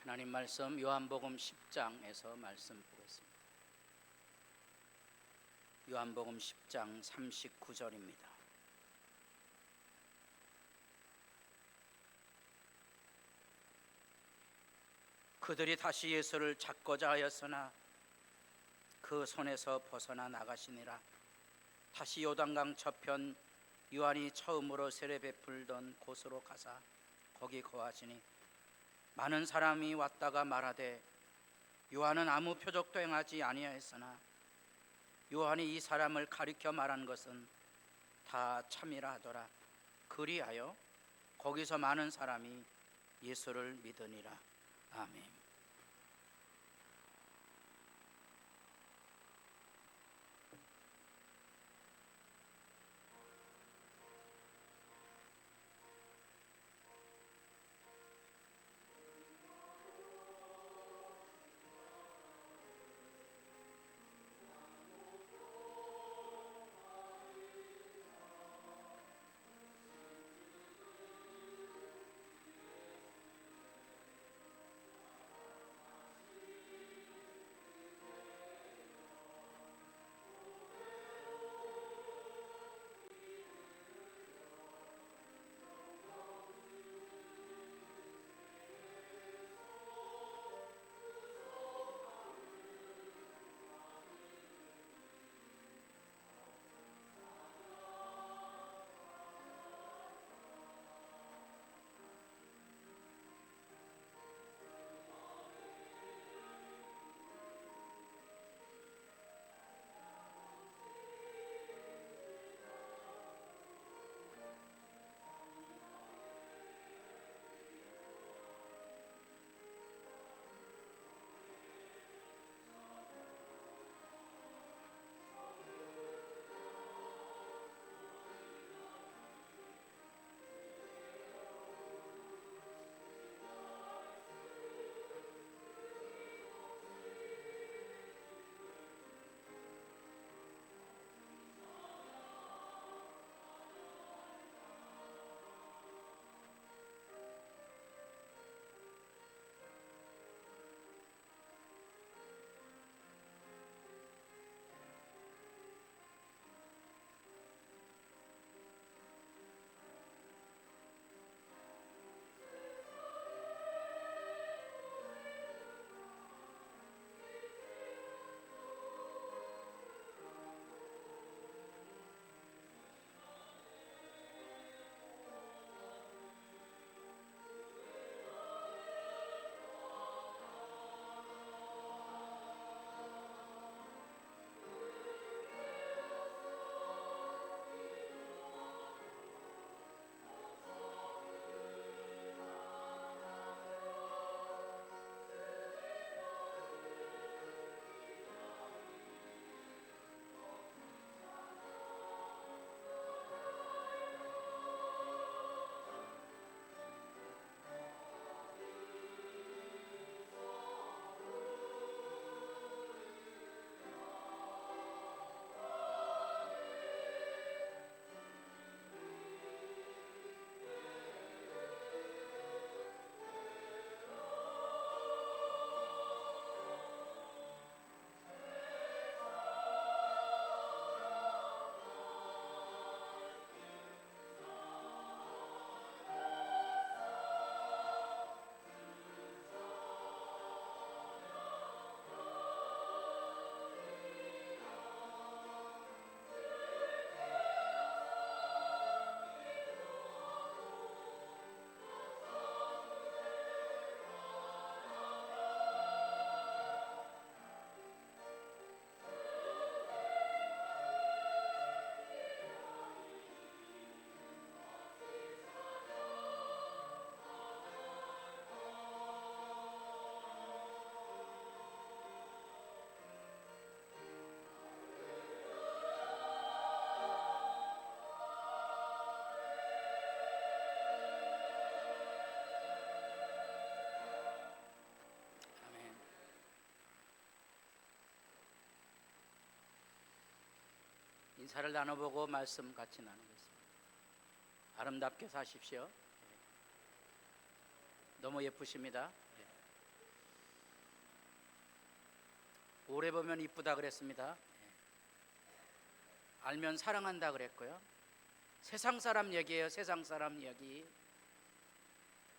하나님 말씀 요한복음 10장에서 말씀 보겠습니다. 요한복음 10장 39절입니다. 그들이 다시 예수를 잡고자 하였으나 그 손에서 벗어나 나가시니라. 다시 요단강 저편 요한이 처음으로 세례 베풀던 곳으로 가사 거기 거하시니 많은 사람이 왔다가 말하되 요한은 아무 표적도 행하지 아니하였으나 요한이 이 사람을 가리켜 말한 것은 다 참이라 하더라. 그리하여 거기서 많은 사람이 예수를 믿으니라. 아멘. 인사를 나눠보고 말씀 같이 나누겠습니다. 아름답게 사십시오. 너무 예쁘십니다. 오래 보면 이쁘다 그랬습니다. 알면 사랑한다 그랬고요. 세상 사람 얘기예요. 세상 사람 얘기.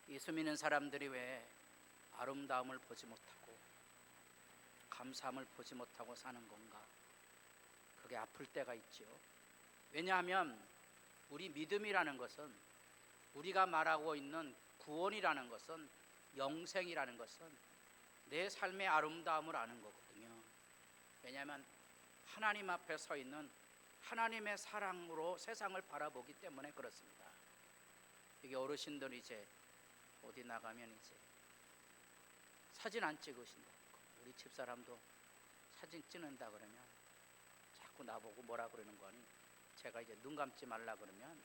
이 수많은 사람들이 왜 아름다움을 보지 못하고 감사함을 보지 못하고 사는 건가? 그게 아플 때가 있죠. 왜냐하면 우리 믿음이라는 것은, 우리가 말하고 있는 구원이라는 것은, 영생이라는 것은 내 삶의 아름다움을 아는 거거든요. 왜냐하면 하나님 앞에 서 있는 하나님의 사랑으로 세상을 바라보기 때문에 그렇습니다. 이게 어르신들이 이제 어디 나가면 이제 사진 안 찍으신다. 우리 집사람도 사진 찍는다 그러면 자꾸 나보고 뭐라 그러는 거니? 제가 이제 눈 감지 말라 그러면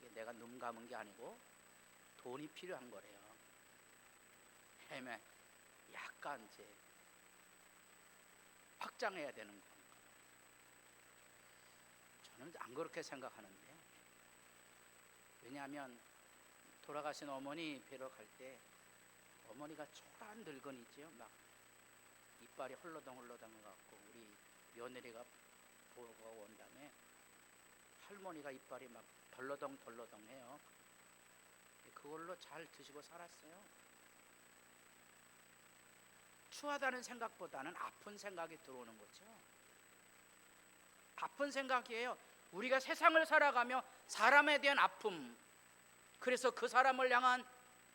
이게 내가 눈 감은 게 아니고 돈이 필요한 거래요. 헤매 약간 이제 확장해야 되는 건가? 저는 안 그렇게 생각하는데, 왜냐하면 돌아가신 어머니 뵈러 갈 때 어머니가 초라한 늙은이지요. 막 이빨이 헐러덩 해갖고 우리 며느리가 보고 온 다음에 할머니가 이빨이 막 덜러덩 해요. 그걸로 잘 드시고 살았어요. 추하다는 생각보다는 아픈 생각이 들어오는 거죠. 아픈 생각이에요. 우리가 세상을 살아가며 사람에 대한 아픔, 그래서 그 사람을 향한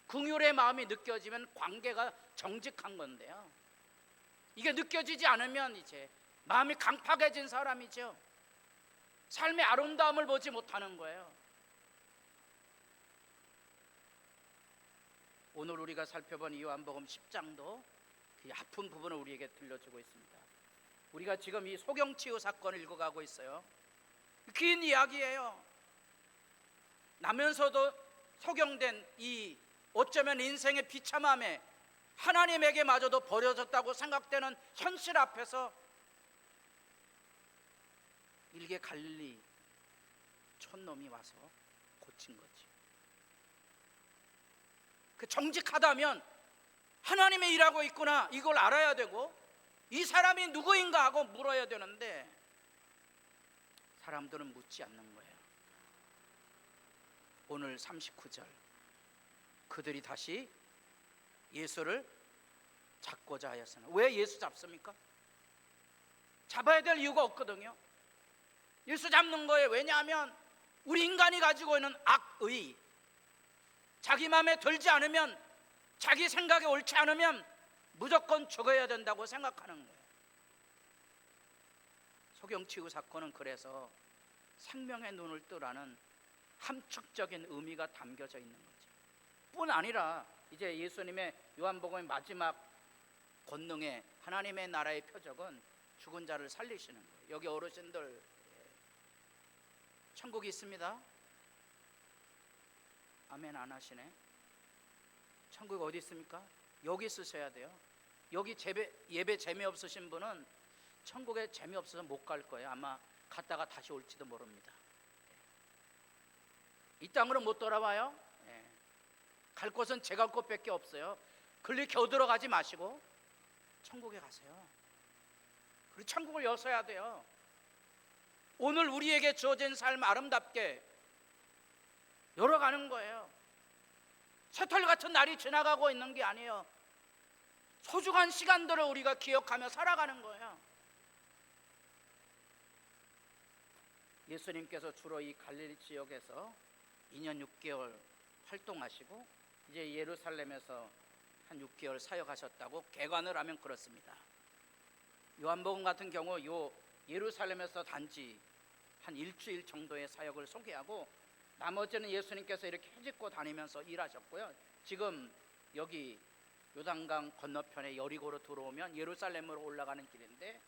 긍휼의 마음이 느껴지면 관계가 정직한 건데요, 이게 느껴지지 않으면 이제 마음이 강팍해진 사람이죠. 삶의 아름다움을 보지 못하는 거예요. 오늘 우리가 살펴본 이 요한복음 10장도 그 아픈 부분을 우리에게 들려주고 있습니다. 우리가 지금 이 소경치유 사건을 읽어가고 있어요. 긴 이야기예요. 나면서도 소경된 이 어쩌면 인생의 비참함에 하나님에게마저도 버려졌다고 생각되는 현실 앞에서 일개 갈릴리 촌놈이 와서 고친 거지. 그 정직하다면 하나님의 일하고 있구나, 이걸 알아야 되고 이 사람이 누구인가 하고 물어야 되는데 사람들은 묻지 않는 거예요. 오늘 39절, 그들이 다시 예수를 잡고자 하였으나. 왜 예수 잡습니까? 잡아야 될 이유가 없거든요. 예수 잡는 거예요. 왜냐하면 우리 인간이 가지고 있는 악의, 자기 마음에 들지 않으면, 자기 생각에 옳지 않으면 무조건 죽어야 된다고 생각하는 거예요. 소경치유 사건은 그래서 생명의 눈을 뜨라는 함축적인 의미가 담겨져 있는 거죠. 뿐 아니라 이제 예수님의 요한복음의 마지막 권능의 하나님의 나라의 표적은 죽은 자를 살리시는 거예요. 여기 어르신들 천국이 있습니다. 아멘 안 하시네. 천국이 어디 있습니까? 여기 있으셔야 돼요. 여기 예배 재미없으신 분은 천국에 재미없어서 못 갈 거예요. 아마 갔다가 다시 올지도 모릅니다. 이 땅으로 못 돌아와요. 갈 곳은 제갈 곳밖에 없어요. 글리 겨우 들어가지 마시고 천국에 가세요. 그리고 천국을 여셔야 돼요. 오늘 우리에게 주어진 삶 아름답게 열어가는 거예요. 새털 같은 날이 지나가고 있는 게 아니에요. 소중한 시간들을 우리가 기억하며 살아가는 거예요. 예수님께서 주로 이 갈릴리 지역에서 2년 6개월 활동하시고 이제 예루살렘에서 한 6개월 사역하셨다고 개관을 하면 그렇습니다. 요한복음 같은 경우 요 예루살렘에서 단지 한 일주일 정도의 사역을 소개하고 나머지는 예수님께서 이렇게 헤집고 다니면서 일하셨고요. 지금 여기 요단강 건너편에 여리고로 들어오면 예루살렘으로 올라가는 길인데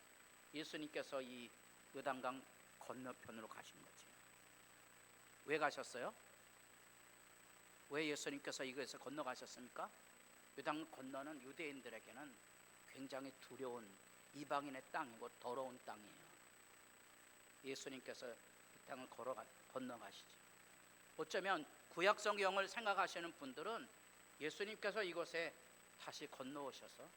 예수님께서 이 요단강 건너편으로 가신 거죠. 왜 가셨어요? 왜 예수님께서 이곳에서 건너가셨습니까? 요단 건너는 유대인들에게는 굉장히 두려운 이방인의 땅이고 더러운 땅이에요. 예수님께서 이 땅을 건너가시죠. 어쩌면 구약 성경을 생각하시는 분들은 예수님께서 이곳에 다시 건너오셔서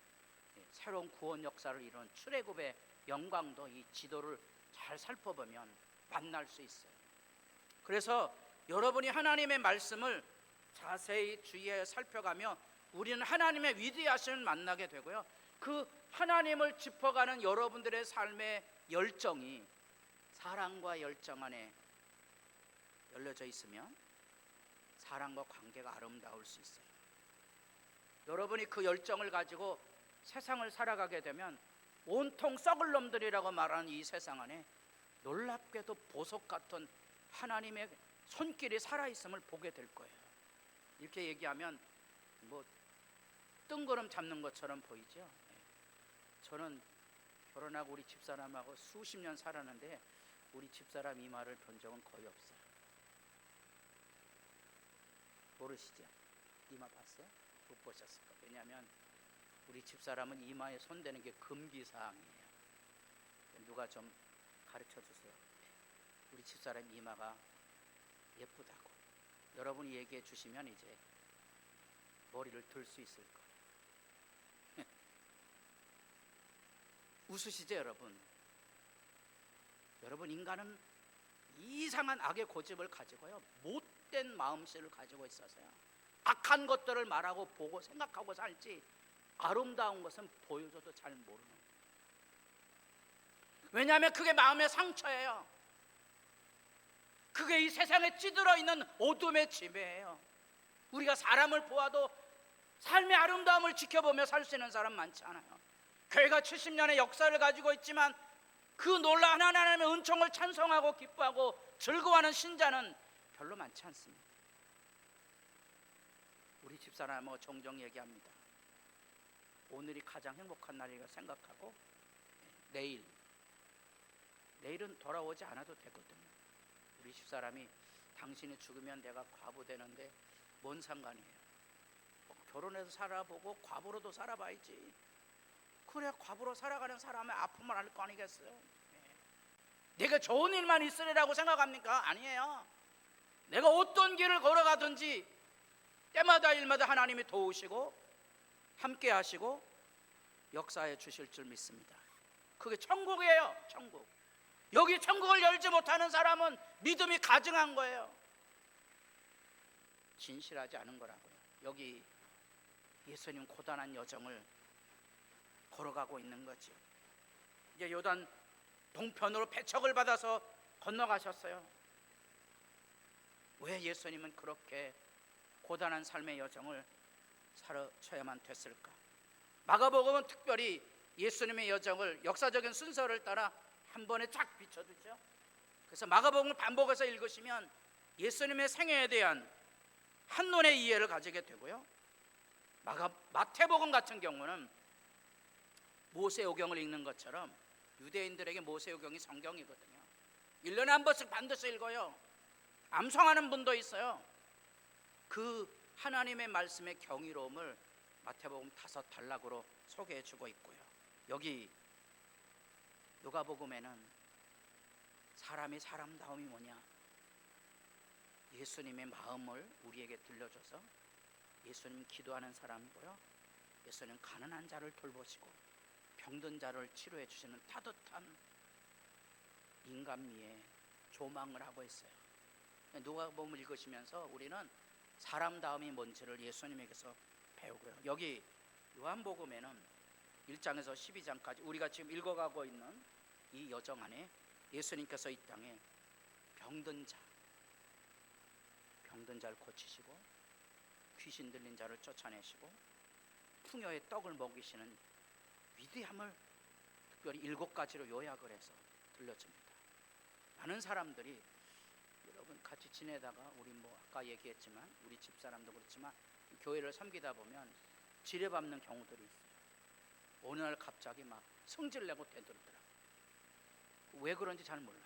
새로운 구원 역사를 이룬 출애굽의 영광도 이 지도를 잘 살펴보면 만날 수 있어요. 그래서 여러분이 하나님의 말씀을 자세히 주의해 살펴가며 우리는 하나님의 위대하심을 만나게 되고요, 그 하나님을 짚어가는 여러분들의 삶의 열정이 사랑과 열정 안에 열려져 있으면 사랑과 관계가 아름다울 수 있어요. 여러분이 그 열정을 가지고 세상을 살아가게 되면 온통 썩을 놈들이라고 말하는 이 세상 안에 놀랍게도 보석 같은 하나님의 손길이 살아있음을 보게 될 거예요. 이렇게 얘기하면 뭐 뜬구름 잡는 것처럼 보이죠. 저는 결혼하고 우리 집사람하고 수십 년 살았는데 우리 집사람 이마를 본 적은 거의 없어요. 모르시죠? 이마 봤어요? 못 보셨을 거예요. 왜냐하면 우리 집사람은 이마에 손대는 게 금기사항이에요. 누가 좀 가르쳐 주세요. 우리 집사람 이마가 예쁘다고 여러분이 얘기해 주시면 이제 머리를 들 수 있을 거예요. 웃으시죠 여러분? 여러분, 인간은 이상한 악의 고집을 가지고요, 못된 마음씨를 가지고 있어서요, 악한 것들을 말하고 보고 생각하고 살지 아름다운 것은 보여줘도 잘 모르는 거예요. 왜냐하면 그게 마음의 상처예요. 그게 이 세상에 찌들어 있는 어둠의 지배예요. 우리가 사람을 보아도 삶의 아름다움을 지켜보며 살 수 있는 사람 많지 않아요. 교회가 70년의 역사를 가지고 있지만 그 놀라운 하나님의 은총을 찬송하고 기뻐하고 즐거워하는 신자는 별로 많지 않습니다. 우리 집사람은 종종 얘기합니다. 오늘이 가장 행복한 날이라고 생각하고 내일은 돌아오지 않아도 되거든요. 우리 집사람이 당신이 죽으면 내가 과부 되는데 뭔 상관이에요? 결혼해서 살아보고 과부로도 살아봐야지. 그래, 과부로 살아가는 사람의 아픔을 알 거 아니겠어요? 내가 좋은 일만 있으리라고 생각합니까? 아니에요. 내가 어떤 길을 걸어가든지 때마다 일마다 하나님이 도우시고 함께 하시고 역사해 주실 줄 믿습니다. 그게 천국이에요. 천국. 여기 천국을 열지 못하는 사람은 믿음이 가증한 거예요. 진실하지 않은 거라고요. 여기 예수님 고단한 여정을 걸어가고 있는 거죠. 이제 요단 동편으로 배척을 받아서 건너가셨어요. 왜 예수님은 그렇게 고단한 삶의 여정을 살아쳐야만 됐을까? 마가복음은 특별히 예수님의 여정을 역사적인 순서를 따라 한 번에 쫙 비춰주죠. 그래서 마가복음을 반복해서 읽으시면 예수님의 생애에 대한 한눈의 이해를 가지게 되고요, 마태복음 같은 경우는 모세오경을 읽는 것처럼 유대인들에게 모세오경이 성경이거든요. 1년에 한 번씩 반드시 읽어요. 암송하는 분도 있어요. 그 하나님의 말씀의 경이로움을 마태복음 5단락으로 소개해주고 있고요. 여기 누가복음에는 사람이 사람다움이 뭐냐, 예수님의 마음을 우리에게 들려줘서 예수님 기도하는 사람이고요, 예수님 가난한 자를 돌보시고 병든 자를 치료해 주시는 따뜻한 인간미에 조망을 하고 있어요. 누가복음을 읽으시면서 우리는 사람다움이 뭔지를 예수님에게서 배우고요. 여기 요한복음에는 1장에서 12장까지 우리가 지금 읽어가고 있는 이 여정 안에 예수님께서 이 땅에 병든 자를 고치시고 귀신 들린 자를 쫓아내시고 풍요의 떡을 먹이시는 위대함을 특별히 7가지로 요약을 해서 들려줍니다. 많은 사람들이, 여러분 같이 지내다가 우리 아까 얘기했지만 우리 집사람도 그렇지만 교회를 섬기다 보면 지뢰밟는 경우들이 있어요. 어느 날 갑자기 막 성질내고 대들더라고요. 왜 그런지 잘 몰라요.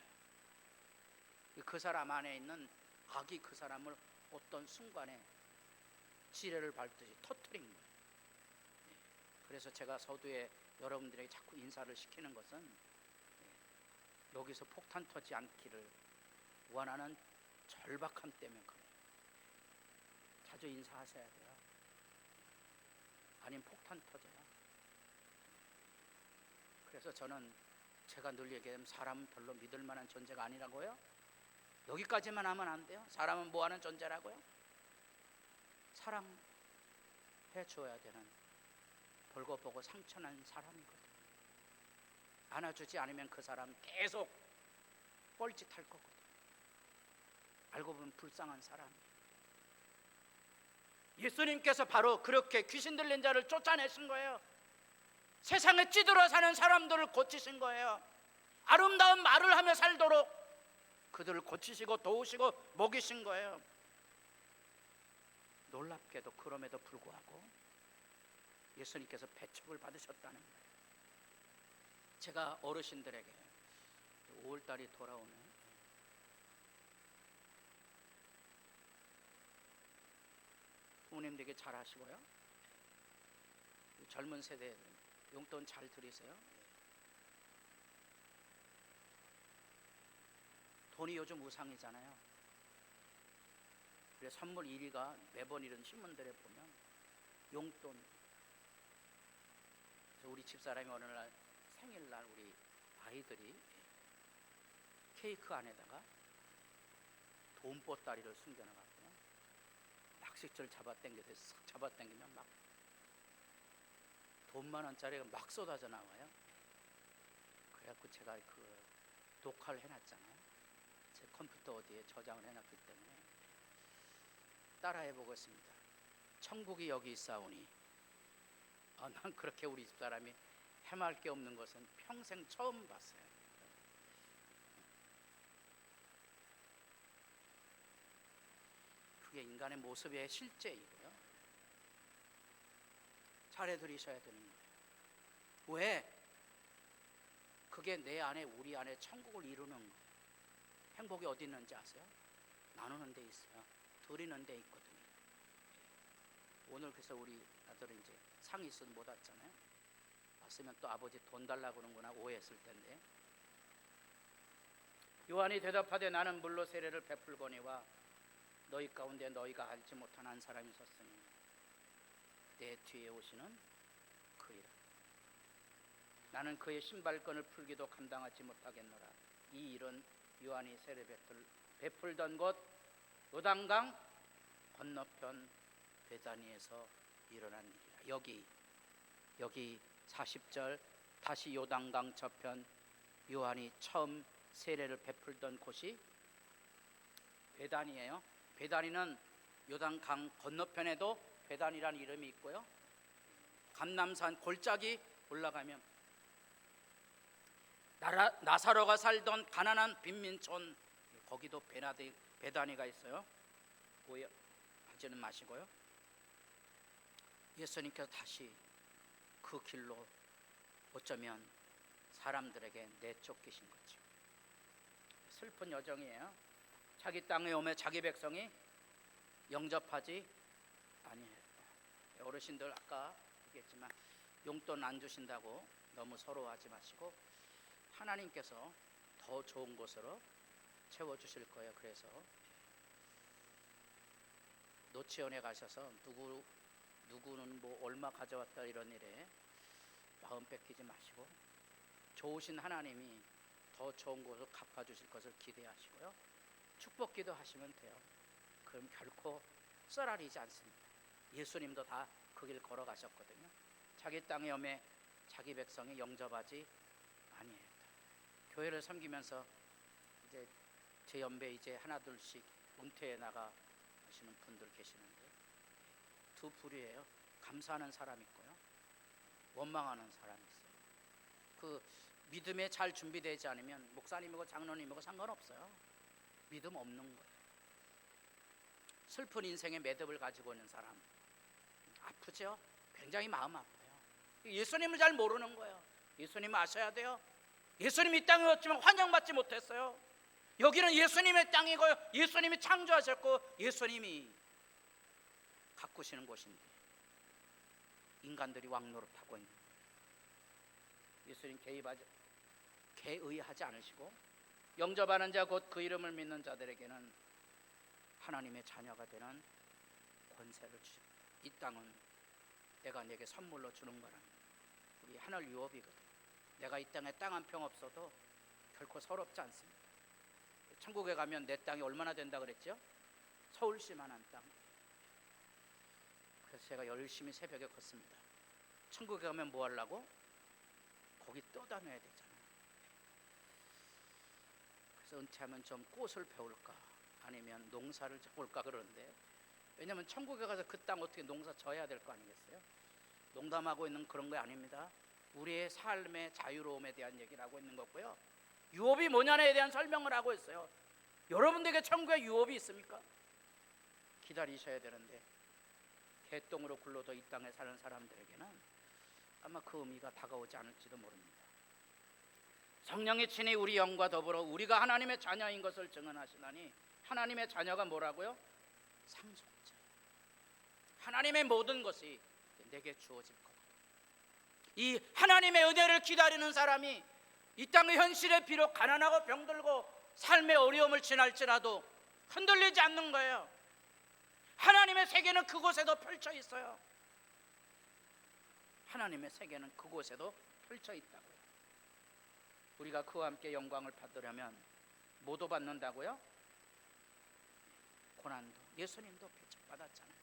그 사람 안에 있는 악이 그 사람을 어떤 순간에 지뢰를 밟듯이 터뜨린 거예요. 그래서 제가 서두에 여러분들에게 자꾸 인사를 시키는 것은 여기서 폭탄 터지지 않기를 원하는 절박함 때문에 그래요. 자주 인사하셔야 돼요. 아니면 폭탄 터져요. 그래서 저는 제가 늘 얘기하면 사람은 별로 믿을 만한 존재가 아니라고요. 여기까지만 하면 안 돼요. 사람은 뭐 하는 존재라고요? 사랑해 줘야 되는, 벌거벗고 상처난 사람이거든. 안아주지 않으면 그 사람 계속 뻘짓할 거거든. 알고 보면 불쌍한 사람이에요. 예수님께서 바로 그렇게 귀신 들린 자를 쫓아내신 거예요. 세상에 찌들어 사는 사람들을 고치신 거예요. 아름다운 말을 하며 살도록 그들을 고치시고 도우시고 먹이신 거예요. 놀랍게도 그럼에도 불구하고 예수님께서 배척을 받으셨다는 거예요. 제가 어르신들에게 5월달이 돌아오네. 부모님 되게 잘하시고요. 젊은 세대 용돈 잘 드리세요. 돈이 요즘 우상이잖아요. 그래서 선물 1위가 매번 이런 신문들에 보면 용돈. 그래서 우리 집사람이 어느 날 생일날 우리 아이들이 케이크 안에다가 돈보따리를 숨겨놔갖고요, 낚싯줄 잡아당겨서 싹 잡아당기면 막 돈 만원짜리가 막 쏟아져 나와요. 그래갖고 제가 그 녹화를 해놨잖아요. 제 컴퓨터 어디에 저장을 해놨기 때문에 따라해보고 있습니다. 천국이 여기 있사오니. 난 그렇게 우리 집사람이 해맑을 게 없는 것은 평생 처음 봤어요. 그게 인간의 모습의 실제이고요. 잘해드리셔야 되는 거예요. 왜? 그게 내 안에, 우리 안에 천국을 이루는 거예요. 행복이 어디 있는지 아세요? 나누는 데 있어요. 드리는 데 있거든요. 오늘 그래서 우리 아들은 이제 상이 있어도 못 왔잖아요. 왔으면 또 아버지 돈 달라고 그러는구나 오해했을 텐데. 요한이 대답하되 나는 물로 세례를 베풀거니와 너희 가운데 너희가 알지 못한 한 사람이 있었으니 내 뒤에 오시는 그이라. 나는 그의 신발끈을 풀기도 감당하지 못하겠노라. 이 일은 요한이 세례 베풀던 곳 요단강 건너편 베다니에서 일어난 일이라. 여기 40절 다시 요단강 저편 요한이 처음 세례를 베풀던 곳이 베다니예요. 베다니는 요단강 건너편에도 베다니라는 이름이 있고요. 감람산 골짜기 올라가면 나사로가 살던 가난한 빈민촌, 거기도 베다니가 있어요. 오해하지는 마시고요. 예수님께서 다시 그 길로 어쩌면 사람들에게 내쫓기신 거죠. 슬픈 여정이에요. 자기 땅에 오며 자기 백성이 영접하지 아니했다. 어르신들 아까 얘기했지만 용돈 안 주신다고 너무 서러워하지 마시고 하나님께서 더 좋은 곳으로 채워주실 거예요. 그래서 노치원에 가셔서 누구는 뭐 얼마 가져왔다 이런 일에 마음 뺏기지 마시고 좋으신 하나님이 더 좋은 곳을 갚아주실 것을 기대하시고요. 축복기도 하시면 돼요. 그럼 결코 썰알이지 않습니다. 예수님도 다 그 길 걸어가셨거든요. 자기 땅에 오매 자기 백성이 영접하지 아니했다. 교회를 섬기면서 이제 제 연배 이제 하나 둘씩 은퇴해 나가시는 분들 계시는데 두 부류예요. 감사하는 사람 있고요, 원망하는 사람이 있어요. 그 믿음에 잘 준비되지 않으면 목사님이고 장로님이고 상관없어요. 믿음 없는 거예요. 슬픈 인생의 매듭을 가지고 있는 사람 아프죠? 굉장히 마음 아파요. 예수님을 잘 모르는 거예요. 예수님 아셔야 돼요. 예수님 이 땅에 왔지만 환영받지 못했어요. 여기는 예수님의 땅이고요, 예수님이 창조하셨고 예수님이 가꾸시는 곳인데 인간들이 왕노릇하고 있는 거예요. 예수님 개의하지 않으시고 영접하는 자 곧 그 이름을 믿는 자들에게는 하나님의 자녀가 되는 권세를 주십니다. 이 땅은 내가 내게 선물로 주는 거라는 우리 하늘 유업이거든. 내가 이 땅에 땅 한 평 없어도 결코 서럽지 않습니다. 천국에 가면 내 땅이 얼마나 된다 그랬죠? 서울시만한 땅. 그래서 제가 열심히 새벽에 걷습니다. 천국에 가면 뭐 하려고? 거기 떠다녀야 되잖아요. 그래서 은퇴하면 좀 꽃을 배울까 아니면 농사를 해볼까 그러는데, 왜냐하면 천국에 가서 그 땅 어떻게 농사 져야 될 거 아니겠어요? 농담하고 있는 그런 거 아닙니다. 우리의 삶의 자유로움에 대한 얘기를 하고 있는 거고요. 유업이 뭐냐에 대한 설명을 하고 있어요. 여러분들에게 천국에 유업이 있습니까? 기다리셔야 되는데 개똥으로 굴러도 이 땅에 사는 사람들에게는 아마 그 의미가 다가오지 않을지도 모릅니다. 성령이 친히 우리 영과 더불어 우리가 하나님의 자녀인 것을 증언하시나니, 하나님의 자녀가 뭐라고요? 상속자. 하나님의 모든 것이 내게 주어질 거다. 이 하나님의 은혜를 기다리는 사람이 이 땅의 현실에 비록 가난하고 병들고 삶의 어려움을 지날지라도 흔들리지 않는 거예요. 하나님의 세계는 그곳에도 펼쳐 있어요. 하나님의 세계는 그곳에도 펼쳐 있다고요. 우리가 그와 함께 영광을 받으려면 뭐도 받는다고요? 고난도. 예수님도 배척받았잖아요.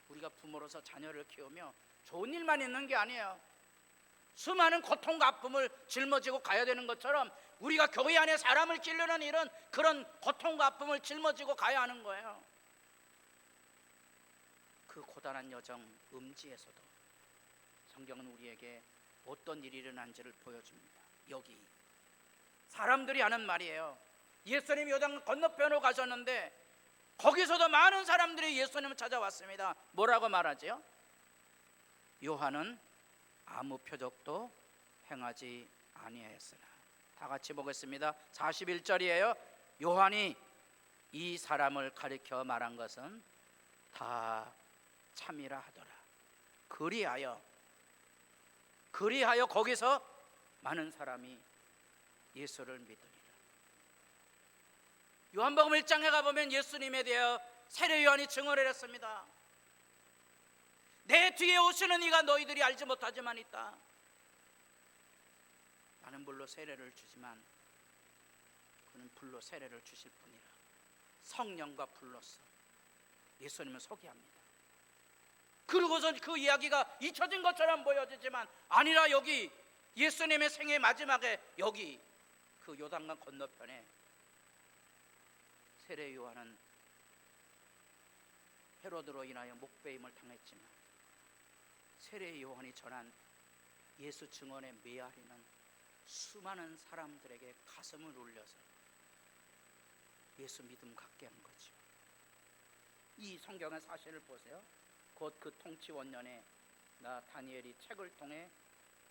우리가 부모로서 자녀를 키우며 좋은 일만 있는 게 아니에요. 수많은 고통과 아픔을 짊어지고 가야 되는 것처럼 우리가 교회 안에 사람을 기르는 일은 그런 고통과 아픔을 짊어지고 가야 하는 거예요. 그 고단한 여정 음지에서도 성경은 우리에게 어떤 일이 일어난지를 보여줍니다. 여기 사람들이 하는 말이에요. 예수님이 요단 건너편으로 가셨는데 거기서도 많은 사람들이 예수님을 찾아왔습니다. 뭐라고 말하죠? 요한은 아무 표적도 행하지 아니하였으나. 다 같이 보겠습니다. 41절이에요. 요한이 이 사람을 가리켜 말한 것은 다 참이라 하더라. 그리하여 거기서 많은 사람이 예수를 믿으리라. 요한복음 1장에 가보면 예수님에 대하여 세례 요한이 증언을 했습니다. 내 뒤에 오시는 이가 너희들이 알지 못하지만 있다. 나는 물로 세례를 주지만 그는 불로 세례를 주실 뿐이라. 성령과 불로서 예수님을 소개합니다. 그러고서 그 이야기가 잊혀진 것처럼 보여지지만 아니라, 여기 예수님의 생애 마지막에 여기 그 요단강 건너편에 세례 요한은 헤로드로 인하여 목베임을 당했지만 세례 요한이 전한 예수 증언의 메아리는 수많은 사람들에게 가슴을 울려서 예수 믿음 갖게 한 거죠. 이 성경의 사실을 보세요. 곧 그 통치 원년에 나 다니엘이 책을 통해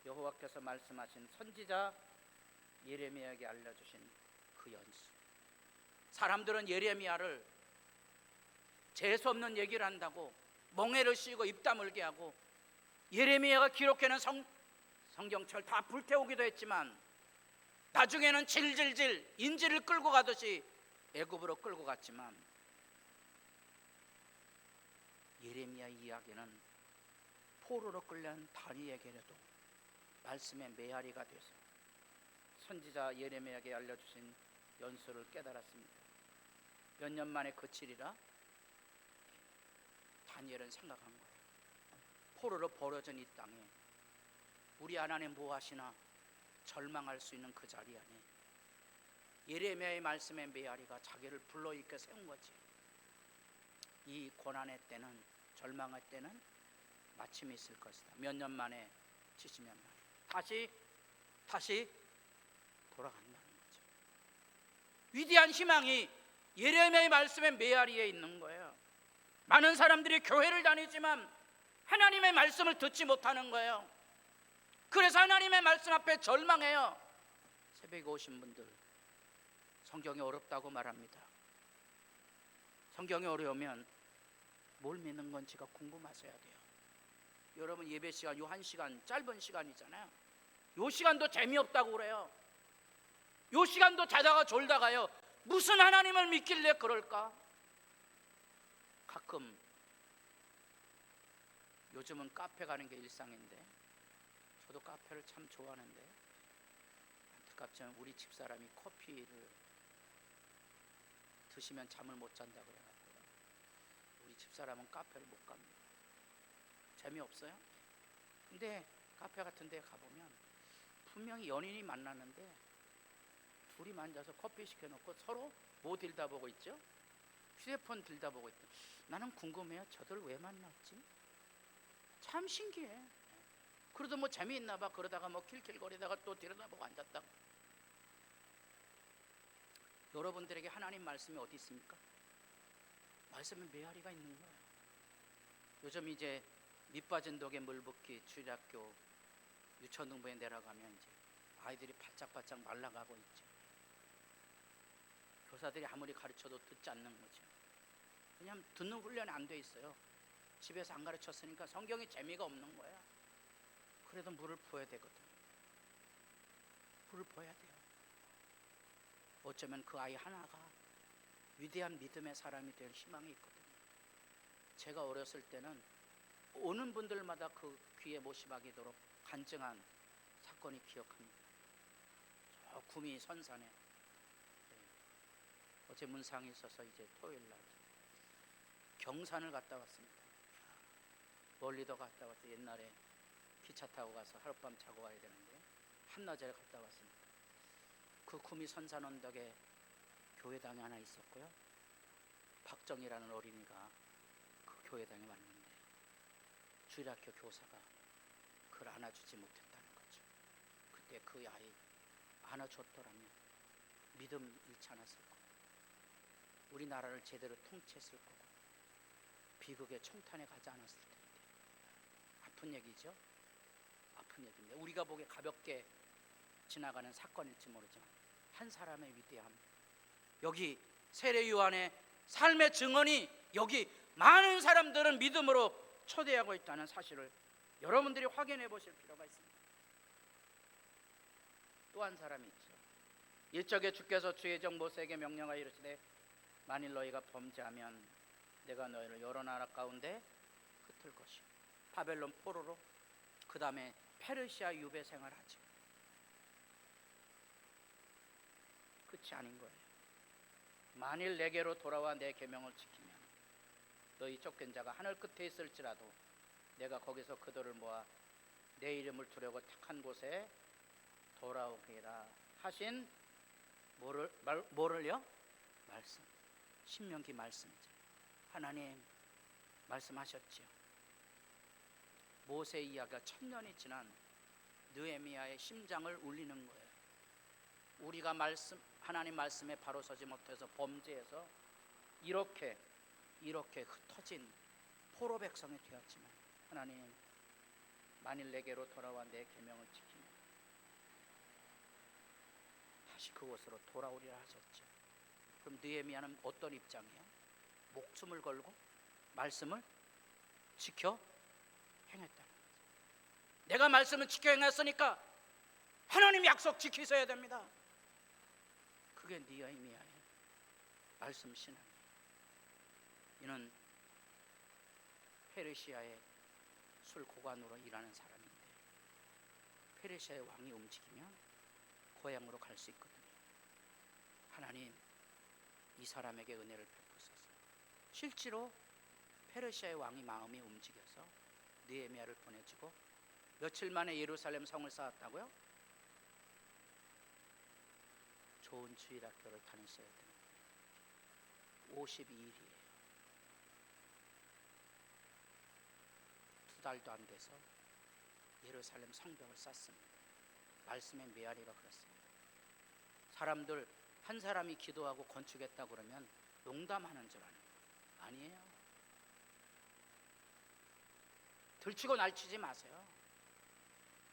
여호와께서 말씀하신 선지자 예레미야에게 알려주신 그 연수. 사람들은 예레미야를 재수없는 얘기를 한다고 멍에를 씌우고 입 다물게 하고, 예레미야가 기록해낸 성경책을 다 불태우기도 했지만 나중에는 질질질 인질을 끌고 가듯이 애굽으로 끌고 갔지만, 예레미야 이야기는 포로로 끌려간 다니엘에게도 말씀의 메아리가 돼서 선지자 예레미야에게 알려주신 연수를 깨달았습니다. 몇 년 만에 그치리라 다니엘은 생각한 거예요. 포로로 버려진 이 땅에 우리 하나님 뭐 하시나 절망할 수 있는 그 자리 안에 예레미야의 말씀의 메아리가 자기를 불러일으켜 세운 거지. 이 고난의 때는, 절망할 때는 마침이 있을 것이다. 몇 년 만에, 70년 만에 다시 돌아간다는 거죠. 위대한 희망이 예레미야의 말씀의 메아리에 있는 거예요. 많은 사람들이 교회를 다니지만 하나님의 말씀을 듣지 못하는 거예요. 그래서 하나님의 말씀 앞에 절망해요. 새벽에 오신 분들, 성경이 어렵다고 말합니다. 성경이 어려우면 뭘 믿는 건지가 궁금하셔야 돼요. 여러분, 예배 시간 요 1시간 짧은 시간이잖아요. 요 시간도 재미없다고 그래요. 요 시간도 자다가 졸다가요. 무슨 하나님을 믿길래 그럴까? 가끔 요즘은 카페 가는 게 일상인데 저도 카페를 참 좋아하는데 안타깝지만 우리 집사람이 커피를 드시면 잠을 못 잔다고 그래가지고 우리 집사람은 카페를 못 갑니다. 재미없어요? 근데 카페 같은 데 가보면 분명히 연인이 만났는데 둘이 앉아서 커피 시켜놓고 서로 뭐 들다보고 있죠? 휴대폰 들다보고 있다. 나는 궁금해요. 저들 왜 만났지? 참 신기해. 그래도 뭐 재미있나 봐. 그러다가 뭐 킬킬거리다가 또 들여다보고 앉았다. 여러분들에게 하나님 말씀이 어디 있습니까? 말씀에 메아리가 있는 거예요. 요즘 이제 밑빠진 독에 물 붓기 주일학교 유치원등부에 내려가면 이제 아이들이 바짝바짝 말라가고 있죠. 교사들이 아무리 가르쳐도 듣지 않는 거죠. 왜냐하면 듣는 훈련이 안 돼 있어요. 집에서 안 가르쳤으니까 성경이 재미가 없는 거야. 그래도 물을 부어야 되거든. 물을 부어야 돼요. 어쩌면 그 아이 하나가 위대한 믿음의 사람이 될 희망이 있거든요. 제가 어렸을 때는 오는 분들마다 그 귀에 못이 박이도록 간증한 사건이 기억합니다. 저 구미 선산에 어제 문상이 있어서 이제 토요일 날 경산을 갔다 왔습니다. 멀리도 갔다 왔어요. 옛날에 기차 타고 가서 하룻밤 자고 가야 되는데 한낮에 갔다 왔습니다. 그 구미 선산 언덕에 교회당이 하나 있었고요. 박정희라는 어린이가 그 교회당에 왔는데 주일학교 교사가 그를 안아주지 못했다는 거죠. 그때 그 아이 안아줬더라면 믿음 잃지 않았을 거고 우리나라를 제대로 통치했을 거고 비극의 총탄에 가지 않았을 텐데. 아픈 얘기죠. 아픈 얘기인데 우리가 보기에 가볍게 지나가는 사건일지 모르지만 한 사람의 위대함, 여기 세례 요한의 삶의 증언이 여기 많은 사람들은 믿음으로 초대하고 있다는 사실을 여러분들이 확인해 보실 필요가 있습니다. 또 한 사람이 있죠. 일적에 주께서 주의 종 모세에게 명령하여 이르시되 만일 너희가 범죄하면 내가 너희를 여러 나라 가운데 흩을 것이요 바벨론 포로로 그 다음에 페르시아 유배 생활하죠. 끝이 아닌 거예요. 만일 내게로 돌아와 내 계명을 지키면 너희 쫓긴 자가 하늘 끝에 있을지라도 내가 거기서 그들을 모아 내 이름을 두려고 택한 곳에 돌아오리라 하신 뭐를요? 말씀. 신명기 말씀이죠. 하나님 말씀하셨죠. 모세 이야기가 1000년이 지난 느헤미야의 심장을 울리는 거예요. 우리가 하나님 말씀에 바로 서지 못해서 범죄해서 이렇게 흩어진 포로 백성이 되었지만 하나님 만일 내게로 돌아와 내 계명을 지키면 다시 그곳으로 돌아오리라 하셨죠. 그럼 느헤미야는 어떤 입장이에요? 목숨을 걸고 말씀을 지켜 행했다는 거죠. 내가 말씀을 지켜 행했으니까 하나님 약속 지키셔야 됩니다. 그게 느헤미야의 말씀 신앙이에요. 이는 페르시아의 술고관으로 일하는 사람인데 페르시아의 왕이 움직이면 고향으로 갈 수 있거든요. 하나님 이 사람에게 은혜를 베푸소서. 실제로 페르시아의 왕이 마음이 움직여서 느헤미야를 보내주고 며칠 만에 예루살렘 성을 쌓았다고요? 좋은 주일학교를 다녔어야 됩니다. 52일이에요. 2달도 안 돼서 예루살렘 성벽을 쌓습니다. 말씀의 메아리가 그렇습니다. 사람들 한 사람이 기도하고 건축했다 그러면 농담하는 줄 아는 거예요. 아니에요. 들치고 날치지 마세요.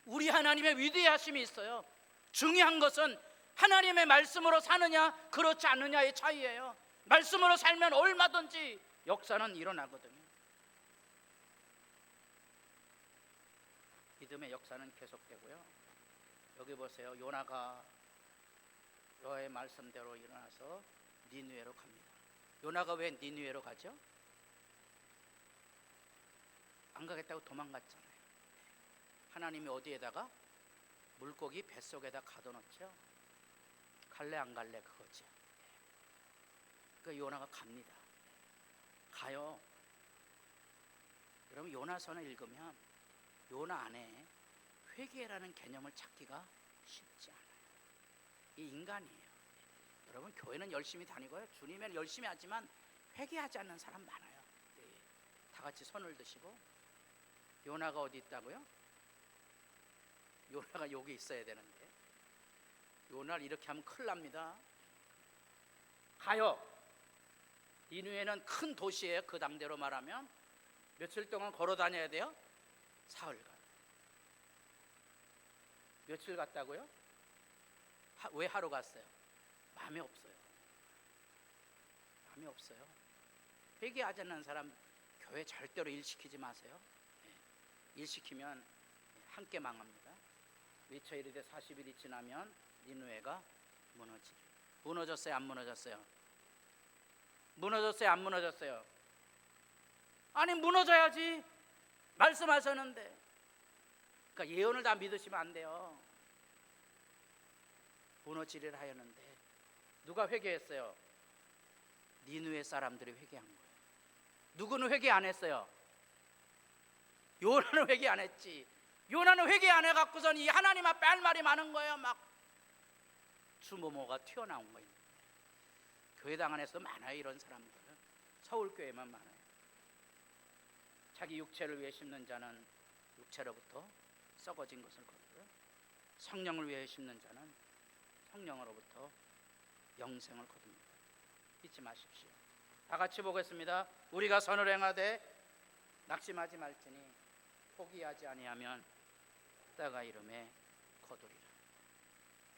우리 하나님의 위대하심이 있어요. 중요한 것은 하나님의 말씀으로 사느냐 그렇지 않느냐의 차이예요. 말씀으로 살면 얼마든지 역사는 일어나거든요. 믿음의 역사는 계속되고요. 여기 보세요. 요나가 여호와의 말씀대로 일어나서 니느웨로 갑니다. 요나가 왜 니느웨로 가죠? 안 가겠다고 도망갔잖아요. 하나님이 어디에다가? 물고기 뱃속에다 가둬놓죠. 갈래 안 갈래 그거죠. 그 요나가 갑니다. 가요. 여러분 요나서는 읽으면 요나 안에 회개라는 개념을 찾기가 쉽지 않아요. 이 인간이에요. 여러분 교회는 열심히 다니고요. 주님은 열심히 하지만 회개하지 않는 사람 많아요. 다 같이 손을 드시고 요나가 어디 있다고요? 요나가 여기 있어야 되는데 요나를 이렇게 하면 큰일 납니다. 가요. 니느웨는 큰 도시예요. 그 당대로 말하면 며칠 동안 걸어 다녀야 돼요? 사흘간. 며칠 갔다고요? 왜 하루 갔어요? 마음이 없어요. 마음이 없어요. 회개하지 않는 사람 교회 절대로 일시키지 마세요. 일시키면 함께 망합니다. 미처 이르되 40일이 지나면 니느웨가 무너지리. 무너졌어요? 안 무너졌어요? 무너졌어요? 안 무너졌어요? 아니 무너져야지. 말씀하셨는데. 그러니까 예언을 다 믿으시면 안 돼요. 무너지리라 하였는데 누가 회개했어요? 니느웨 사람들이 회개한 거예요. 누구는 회개 안 했어요? 요나는 회개 안 했지. 요나는 회개 안 해갖고선 이 하나님 앞에 할 말이 많은 거예요. 막 주모모가 튀어나온 거예요. 교회당 안에서 많아요. 이런 사람들. 서울교회만 많아요. 자기 육체를 위해 심는 자는 육체로부터 썩어진 것을 거두고 성령을 위해 심는 자는 성령으로부터 영생을 거둡니다. 잊지 마십시오. 다 같이 보겠습니다. 우리가 선을 행하되 낙심하지 말지니 포기하지 아니하면 때가 이름에 거두리라.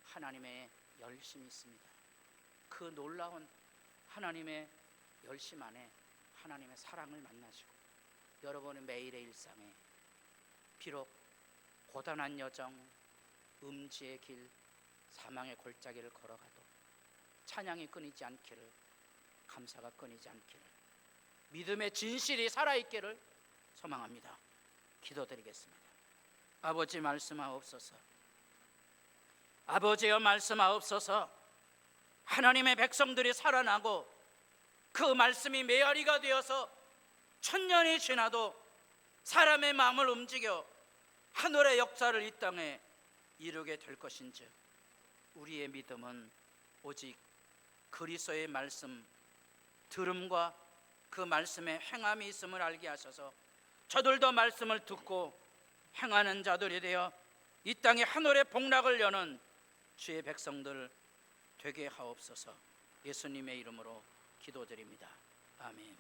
하나님의 열심이 있습니다. 그 놀라운 하나님의 열심 안에 하나님의 사랑을 만나시고 여러분의 매일의 일상에 비록 고단한 여정, 음지의 길, 사망의 골짜기를 걸어가도 찬양이 끊이지 않기를, 감사가 끊이지 않기를, 믿음의 진실이 살아있기를 소망합니다. 기도드리겠습니다. 아버지 말씀하옵소서. 아버지여 말씀하옵소서. 하나님의 백성들이 살아나고 그 말씀이 메아리가 되어서 천년이 지나도 사람의 마음을 움직여 하늘의 역사를 이 땅에 이루게 될 것인즉 우리의 믿음은 오직 그리스도의 말씀 들음과 그 말씀에 행함이 있음을 알게 하셔서 저들도 말씀을 듣고 행하는 자들이 되어 이 땅에 하늘의 복락을 여는 주의 백성들 되게 하옵소서. 예수님의 이름으로 기도드립니다. 아멘.